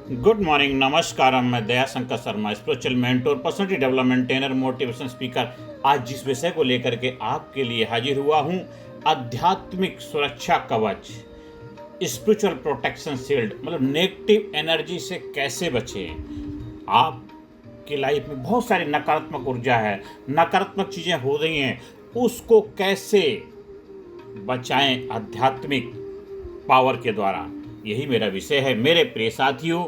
Good morning, नमस्कार। मैं Daya Shankar Sharma, spiritual mentor, personality development trainer, motivation speaker. आज जिस विषय को लेकर के आपके लिए हाजिर हुआ हूँ, आध्यात्मिक सुरक्षा कवच, स्पिरिचुअल प्रोटेक्शन शील्ड, मतलब नेगेटिव एनर्जी से कैसे बचें। आपकी लाइफ में बहुत सारी नकारात्मक ऊर्जा है, नकारात्मक चीज़ें हो रही हैं, उसको कैसे बचाएं आध्यात्मिक पावर के द्वारा। यही मेरा विषय है। मेरे प्रिय साथियों,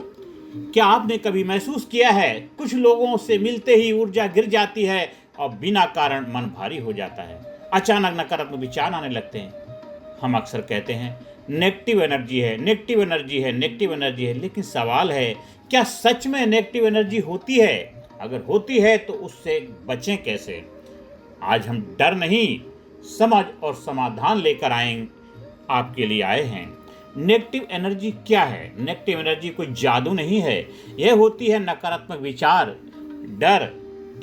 क्या आपने कभी महसूस किया है कुछ लोगों से मिलते ही ऊर्जा गिर जाती है और बिना कारण मन भारी हो जाता है, अचानक नकारात्मक विचार आने लगते हैं। हम अक्सर कहते हैं नेगेटिव एनर्जी है, नेगेटिव एनर्जी है, नेगेटिव एनर्जी है, लेकिन सवाल है क्या सच में नेगेटिव एनर्जी होती है? अगर होती है तो उससे बचें कैसे? आज हम डर नहीं, समझ और समाधान लेकर आपके लिए आए हैं। नेगेटिव एनर्जी क्या है? नेगेटिव एनर्जी कोई जादू नहीं है। यह होती है नकारात्मक विचार, डर,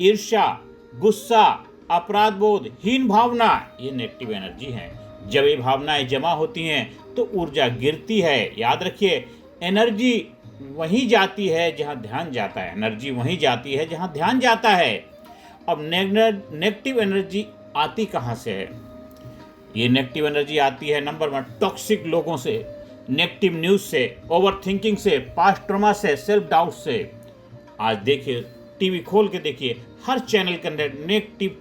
ईर्ष्या, गुस्सा, अपराध बोध, हीन भावना। ये नेगेटिव एनर्जी है। जब ये भावनाएं जमा होती हैं तो ऊर्जा गिरती है। याद रखिए, एनर्जी वहीं जाती है जहां ध्यान जाता है। एनर्जी वहीं जाती है जहां ध्यान जाता है। अब नेगेटिव एनर्जी आती कहां से है? ये नेगेटिव एनर्जी आती है नंबर 1, टॉक्सिक लोगों से, नेगेटिव न्यूज़ से, ओवर थिंकिंग से, पास्ट ट्रॉमा से, सेल्फ डाउट से। आज देखिए, टीवी खोल के देखिए, हर चैनल के अंदर negative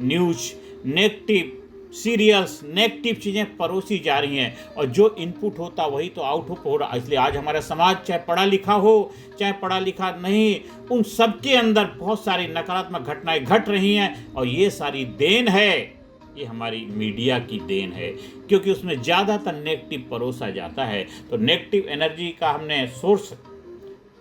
news, negative serials, negative चीज़ें परोसी जा रही हैं और जो इनपुट होता वही तो आउटपुट हो रहा। इसलिए आज हमारा समाज, चाहे पढ़ा लिखा हो चाहे पढ़ा लिखा नहीं, उन सबके अंदर बहुत सारी नकारात्मक घटनाएं घट रही हैं और ये सारी देन है, ये हमारी मीडिया की देन है, क्योंकि उसमें ज़्यादातर नेगेटिव परोसा जाता है। तो नेगेटिव एनर्जी का हमने सोर्स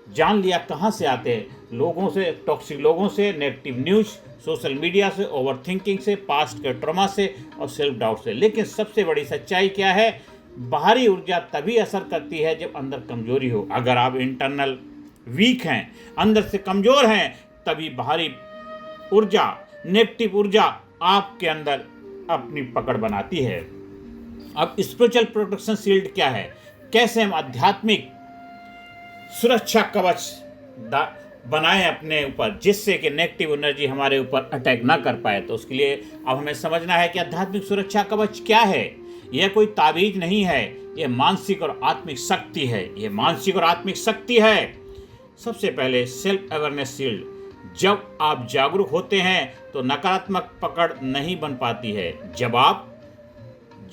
जान लिया, कहाँ से आते हैं। लोगों से, टॉक्सिक लोगों से, नेगेटिव न्यूज़, सोशल मीडिया से, ओवर थिंकिंग से, पास्ट के ट्रॉमा से और सेल्फ डाउट से। लेकिन सबसे बड़ी सच्चाई क्या है? बाहरी ऊर्जा तभी असर करती है जब अंदर कमजोरी हो। अगर आप इंटरनल वीक हैं, अंदर से कमज़ोर हैं, तभी बाहरी ऊर्जा, नेगेटिव ऊर्जा आपके अंदर अपनी पकड़ बनाती है। अब स्पिरिचुअल प्रोटेक्शन शील्ड क्या है? कैसे हम आध्यात्मिक सुरक्षा कवच बनाएं अपने ऊपर, जिससे कि नेगेटिव एनर्जी हमारे ऊपर अटैक ना कर पाए। तो उसके लिए अब हमें समझना है कि आध्यात्मिक सुरक्षा कवच क्या है। यह कोई ताबीज नहीं है, यह मानसिक और आत्मिक शक्ति है। यह मानसिक और आत्मिक शक्ति है। सबसे पहले सेल्फ अवेयरनेस शील्ड। जब आप जागरूक होते हैं तो नकारात्मक पकड़ नहीं बन पाती है। जब आप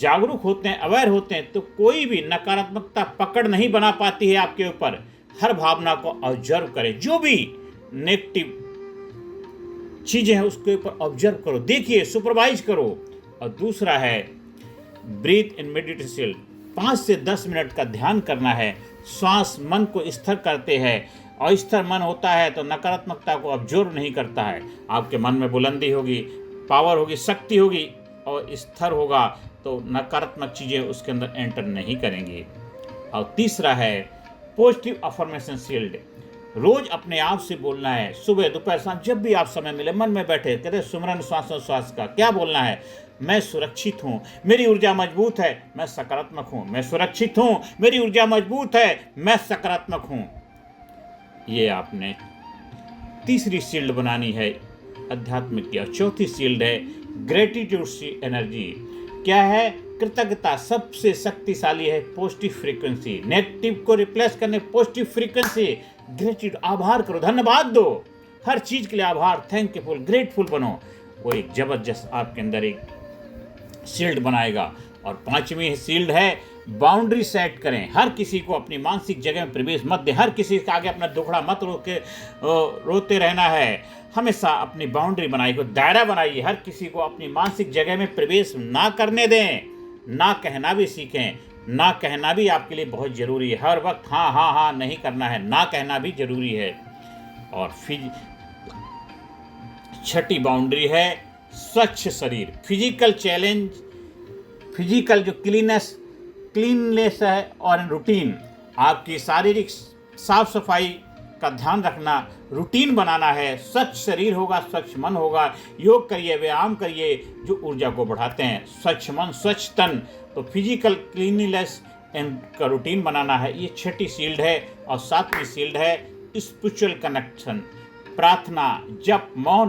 जागरूक होते हैं, अवेयर होते हैं, तो कोई भी नकारात्मकता पकड़ नहीं बना पाती है आपके ऊपर। हर भावना को ऑब्जर्व करें, जो भी नेगेटिव चीजें हैं उसके ऊपर ऑब्जर्व करो, देखिए, सुपरवाइज करो। और दूसरा है ब्रीथ इन मेडिटेशन। 5 से 10 मिनट का ध्यान करना है। श्वास मन को स्थिर करते हैं और स्थिर मन होता है तो नकारात्मकता को अब्जॉर्व नहीं करता है। आपके मन में बुलंदी होगी, पावर होगी, शक्ति होगी और स्थिर होगा तो नकारात्मक चीज़ें उसके अंदर एंटर नहीं करेंगी। और तीसरा है पॉजिटिव अफर्मेशन शील्ड। रोज अपने आप से बोलना है, सुबह दोपहर शाम, जब भी आप समय मिले, मन में बैठे कहते सुमरन श्वासोश्वास का क्या बोलना है? मैं सुरक्षित हूँ, मेरी ऊर्जा मजबूत है, मैं सकारात्मक हूँ। मैं सुरक्षित हूँ, मेरी ऊर्जा मजबूत है, मैं सकारात्मक हूँ। ये आपने तीसरी शील्ड बनानी है आध्यात्मिक की। और चौथी शील्ड है ग्रेटिट्यूड एनर्जी। क्या है? कृतज्ञता सबसे शक्तिशाली है पॉजिटिव फ्रीक्वेंसी। नेगेटिव को रिप्लेस करने पॉजिटिव फ्रीक्वेंसी, ग्रेटिट्यूड, आभार करो, धन्यवाद दो, हर चीज के लिए आभार, थैंकफुल, ग्रेटफुल बनो। वो एक जबरदस्त आपके अंदर एक शील्ड बनाएगा। और 5वीं शील्ड है बाउंड्री सेट करें। हर किसी को अपनी मानसिक जगह में प्रवेश मत दें। हर किसी के आगे अपना दुखड़ा मत रोते रहना है। हमेशा अपनी बाउंड्री बनाइए, दायरा बनाइए। हर किसी को अपनी मानसिक जगह में प्रवेश ना करने दें। ना कहना भी सीखें। ना कहना भी आपके लिए बहुत ज़रूरी है। हर वक्त हाँ हाँ हाँ नहीं करना है, ना कहना भी ज़रूरी है। और फिर 6ठी बाउंड्री है स्वच्छ शरीर। फिजिकल चैलेंज, फिजिकल जो क्लीननेस है और रूटीन, आपकी शारीरिक साफ सफाई का ध्यान रखना, रूटीन बनाना है। स्वच्छ शरीर होगा, स्वच्छ मन होगा। योग करिए, व्यायाम करिए जो ऊर्जा को बढ़ाते हैं। स्वच्छ मन, स्वच्छ तन। तो फिजिकल क्लीनलीनेस का रूटीन बनाना है, ये 6ठी शील्ड है। और सातवीं शील्ड है स्पिरिचुअल कनेक्शन। प्रार्थना, जप, मौन,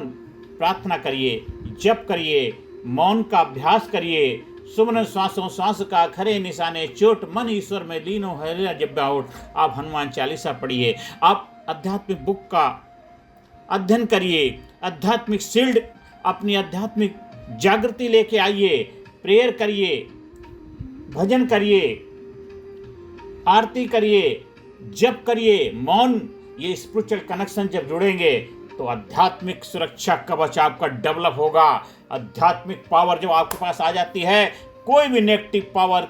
प्रार्थना करिए, जप करिए, मौन का अभ्यास करिए। सुमन श्वासों श्वास का खरे निशाने चोट, मन ईश्वर में लीनो है जब बाउट। आप हनुमान चालीसा पढ़िए, आप आध्यात्मिक बुक का अध्ययन करिए, आध्यात्मिक शील्ड, अपनी आध्यात्मिक जागृति लेके आइए, प्रेयर करिए, भजन करिए, आरती करिए, जप करिए, मौन। ये स्पिरिचुअल कनेक्शन जब जुड़ेंगे तो आध्यात्मिक सुरक्षा कवच आपका डेवलप होगा। आध्यात्मिक पावर जब आपके पास आ जाती है, कोई भी नेगेटिव पावर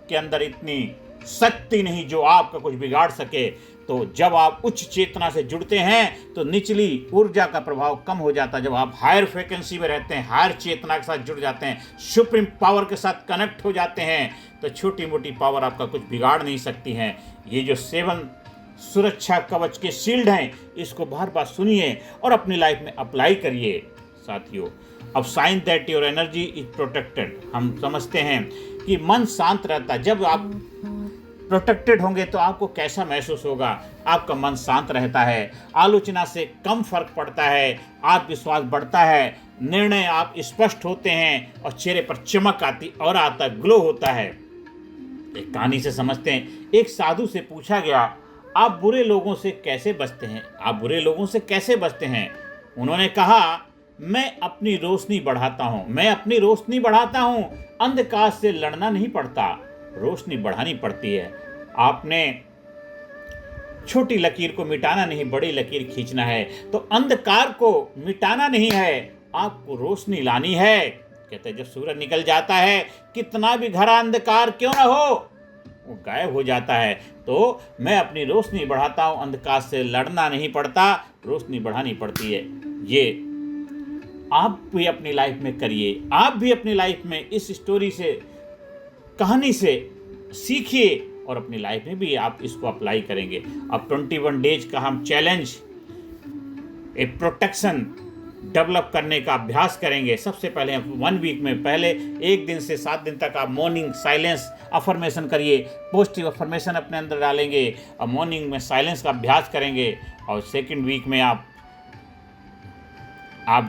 के अंदर इतनी शक्ति नहीं जो आपका कुछ बिगाड़ सके। तो जब आप उच्च चेतना से जुड़ते हैं तो निचली ऊर्जा का प्रभाव कम हो जाता है। जब आप हायर फ्रिक्वेंसी में रहते हैं, हायर चेतना के साथ जुड़ जाते हैं, सुप्रीम पावर के साथ कनेक्ट हो जाते हैं, तो छोटी मोटी पावर आपका कुछ बिगाड़ नहीं सकती हैं। ये जो 7 सुरक्षा कवच के शील्ड हैं, इसको बार बार सुनिए और अपनी लाइफ में अप्लाई करिए। साथियों, अब sign that your energy is protected, हम समझते हैं कि मन शांत रहता है। जब आप प्रोटेक्टेड होंगे तो आपको कैसा महसूस होगा? आपका मन शांत रहता है, आलोचना से कम फर्क पड़ता है, आत्मविश्वास बढ़ता है, निर्णय आप स्पष्ट होते हैं और चेहरे पर चमक आती और आता, ग्लो होता है। एक कहानी से समझते हैं। एक साधु से पूछा गया, आप बुरे लोगों से कैसे बचते हैं? आप बुरे लोगों से कैसे बचते हैं? उन्होंने कहा, मैं अपनी रोशनी बढ़ाता हूँ, मैं अपनी रोशनी बढ़ाता हूँ। अंधकार से लड़ना नहीं पड़ता, रोशनी बढ़ानी पड़ती है। आपने छोटी लकीर को मिटाना नहीं, बड़ी लकीर खींचना है। तो अंधकार को मिटाना नहीं है, आपको रोशनी लानी है। कहते हैं जब सूरज निकल जाता है, कितना भी घना अंधकार क्यों ना हो, वो गायब हो जाता है। तो मैं अपनी रोशनी बढ़ाता हूँ, अंधकार से लड़ना नहीं पड़ता, रोशनी बढ़ानी पड़ती है। ये आप भी अपनी लाइफ में करिए। आप भी अपनी लाइफ में इस स्टोरी से, कहानी से सीखिए और अपनी लाइफ में भी आप इसको अप्लाई करेंगे। अब 21 डेज का हम चैलेंज, एक प्रोटेक्शन डेवलप करने का अभ्यास करेंगे। सबसे पहले 1 वीक में पहले 1 दिन से 7 दिन तक आप मॉर्निंग साइलेंस अफर्मेशन करिए, पॉजिटिव अफर्मेशन अपने अंदर डालेंगे और मॉर्निंग में साइलेंस का अभ्यास करेंगे। और 2nd वीक में आप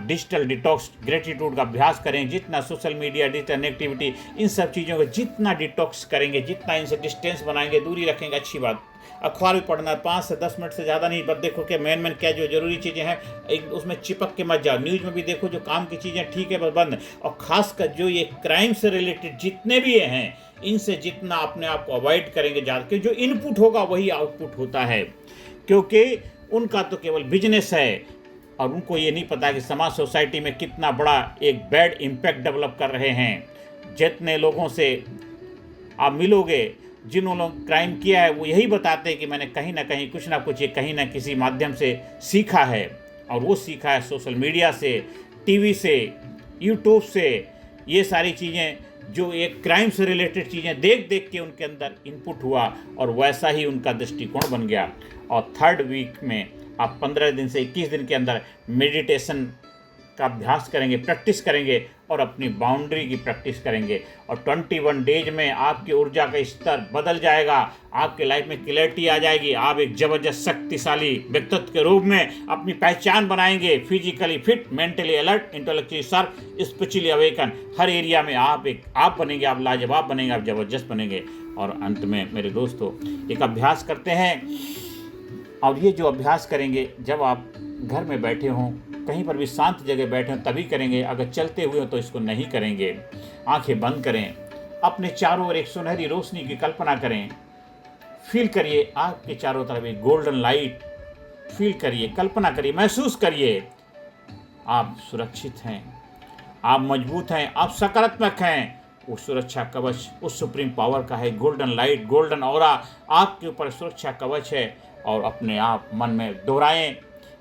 डिजिटल डिटॉक्स, ग्रेटिट्यूड का अभ्यास करें। जितना सोशल मीडिया, डिजिटल नेगेटिविटी, इन सब चीज़ों को जितना डिटॉक्स करेंगे, जितना इनसे डिस्टेंस बनाएंगे, दूरी रखेंगे, अच्छी बात। अखबार भी पढ़ना है, 5 से 10 मिनट से ज़्यादा नहीं। बस देखो कि मेन क्या जो ज़रूरी चीज़ें हैं एक उसमें चिपक के मत जाओ। न्यूज़ में भी देखो जो काम की चीज़ें ठीक है, बस बंद। और ख़ासकर जो ये क्राइम से रिलेटेड जितने भी हैं, इनसे जितना अपने आप को अवॉइड करेंगे ज़्यादा, क्योंकि जो इनपुट होगा वही आउटपुट होता है। क्योंकि उनका तो केवल बिजनेस है और उनको ये नहीं पता कि समाज, सोसाइटी में कितना बड़ा एक बैड इम्पैक्ट डेवलप कर रहे हैं। जितने लोगों से आप मिलोगे, जिन्होंने क्राइम किया है, वो यही बताते हैं कि मैंने कहीं ना कहीं कुछ ना कुछ, ये कहीं ना किसी माध्यम से सीखा है। और वो सीखा है सोशल मीडिया से, टीवी से, यूट्यूब से। ये सारी चीज़ें जो एक क्राइम से रिलेटेड चीज़ें देख देख के उनके अंदर इनपुट हुआ और वैसा ही उनका दृष्टिकोण बन गया। और 3rd वीक में आप 15 दिन से 21 दिन के अंदर मेडिटेशन का अभ्यास करेंगे, प्रैक्टिस करेंगे और अपनी बाउंड्री की प्रैक्टिस करेंगे। और 21 डेज में आपकी ऊर्जा का स्तर बदल जाएगा, आपके लाइफ में क्लैरिटी आ जाएगी। आप एक जबरदस्त शक्तिशाली व्यक्तित्व के रूप में अपनी पहचान बनाएंगे। Physically fit, mentally alert, intellectually sharp, spiritually awaken. हर एरिया में आप बनेंगे, आप लाजवाब बनेंगे, आप जबरदस्त बनेंगे। और अंत में मेरे दोस्तों, एक अभ्यास करते हैं। और ये जो अभ्यास करेंगे, जब आप घर में बैठे हों, कहीं पर भी शांत जगह बैठे हों, तभी करेंगे। अगर चलते हुए हो तो इसको नहीं करेंगे। आंखें बंद करें, अपने चारों ओर एक सुनहरी रोशनी की कल्पना करें। फील करिए आपके चारों तरफ एक गोल्डन लाइट। फील करिए, कल्पना करिए, महसूस करिए आप सुरक्षित हैं, आप मजबूत हैं, आप सकारात्मक हैं। वो सुरक्षा कवच उस सुप्रीम पावर का है। गोल्डन लाइट, गोल्डन ऑरा आपके ऊपर सुरक्षा कवच है। और अपने आप मन में दोहराएं,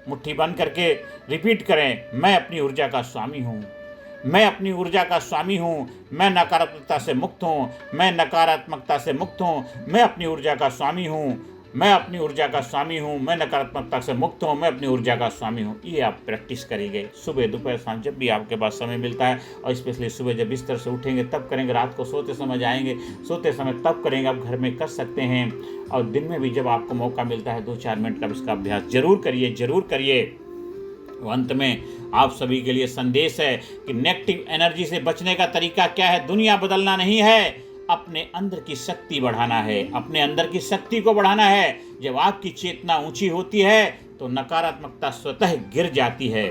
मुट्ठी बंद करके रिपीट करें, मैं अपनी ऊर्जा का स्वामी हूँ, मैं अपनी ऊर्जा का स्वामी हूँ, मैं नकारात्मकता से मुक्त हूँ, मैं नकारात्मकता से मुक्त हूँ, मैं अपनी ऊर्जा का स्वामी हूँ। मैं अपनी ऊर्जा का स्वामी हूँ, मैं नकारात्मकता से मुक्त हूँ, मैं अपनी ऊर्जा का स्वामी हूँ। ये आप प्रैक्टिस करेंगे सुबह, दोपहर, शाम, जब भी आपके पास समय मिलता है। और स्पेशली सुबह जब बिस्तर से उठेंगे तब करेंगे, रात को सोते समय जाएंगे, सोते समय तब करेंगे। आप घर में कर सकते हैं, और दिन में भी जब आपको मौका मिलता है 2-4 मिनट का इसका अभ्यास जरूर करिए, जरूर करिए। अंत में आप सभी के लिए संदेश है कि नेगेटिव एनर्जी से बचने का तरीका क्या है। दुनिया बदलना नहीं है, अपने अंदर की शक्ति बढ़ाना है, अपने अंदर की शक्ति को बढ़ाना है। जब आपकी चेतना ऊंची होती है तो नकारात्मकता स्वतः गिर जाती है।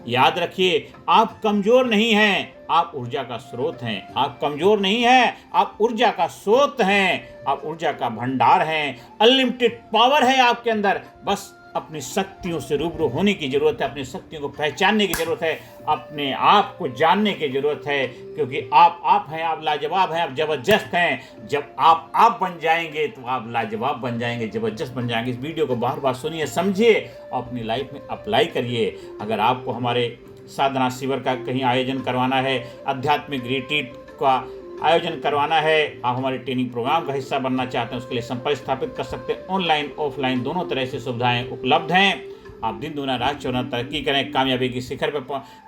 याद रखिए, आप कमजोर नहीं हैं, आप ऊर्जा का स्रोत हैं। आप कमजोर नहीं हैं, आप ऊर्जा का स्रोत हैं, आप ऊर्जा का भंडार हैं। अनलिमिटेड पावर है आपके अंदर। बस अपनी शक्तियों से रूबरू होने की जरूरत है, अपनी शक्तियों को पहचानने की जरूरत है, अपने आप को जानने की जरूरत है। क्योंकि आप हैं, आप लाजवाब हैं, आप जबरदस्त हैं। जब आप बन जाएंगे तो आप लाजवाब बन जाएंगे, जबरदस्त बन जाएंगे। इस वीडियो को बार बार सुनिए, समझिए और अपनी लाइफ में अप्लाई करिए। अगर आपको हमारे साधना शिविर का कहीं आयोजन करवाना है, आध्यात्मिक रिट्रीट का आयोजन करवाना है, आप हमारे ट्रेनिंग प्रोग्राम का हिस्सा बनना चाहते हैं, उसके लिए संपर्क स्थापित कर सकते हैं। ऑनलाइन ऑफलाइन दोनों तरह से सुविधाएं उपलब्ध हैं। आप दिन दुना रात चौना तरक्की करें, कामयाबी की शिखर पर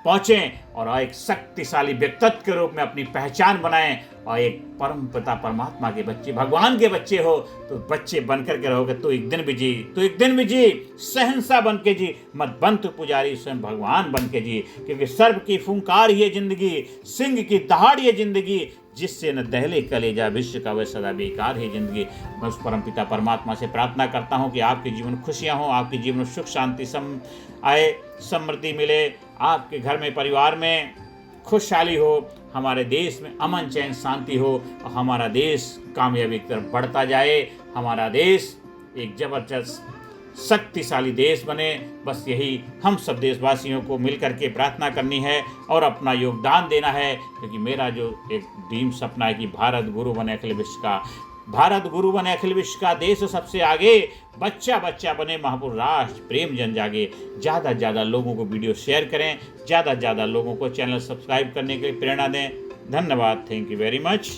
पहुँचें और एक शक्तिशाली व्यक्तित्व के रूप में अपनी पहचान बनाएं। और एक परम पिता परमात्मा के बच्चे, भगवान के बच्चे हो तो बच्चे बनकर के रहोगे तो एक दिन भी जी, तो एक दिन भी जी, शहंशाह बन के जी, मत बन तो पुजारी, स्वयं भगवान बन के जी। क्योंकि सर्व की फुंकार ये जिंदगी, सिंह की दहाड़ ये जिंदगी, जिससे न दहले कलेजा विश्व का वह सदा बेकार है जिंदगी। मैं उस परम पिता परमात्मा से प्रार्थना करता हूँ कि आपके जीवन में खुशियाँ हों, आपके जीवन में सुख शांति आए, समृद्धि मिले, आपके घर में परिवार में खुशहाली हो, हमारे देश में अमन चैन शांति हो और हमारा देश कामयाबी की तरफ बढ़ता जाए। हमारा देश एक जबरदस्त शक्तिशाली देश बने। बस यही हम सब देशवासियों को मिलकर के प्रार्थना करनी है और अपना योगदान देना है। क्योंकि मेरा जो एक ड्रीम सपना है कि भारत गुरु बने अखिल विश्व का, भारत गुरु बने अखिल विश्व का, देश सबसे आगे, बच्चा बच्चा बने महापुर राष्ट्र, प्रेम जन जागे। ज़्यादा से ज़्यादा लोगों को वीडियो शेयर करें, ज़्यादा से ज़्यादा लोगों को चैनल सब्सक्राइब करने के लिए प्रेरणा दें। धन्यवाद, थैंक यू वेरी मच।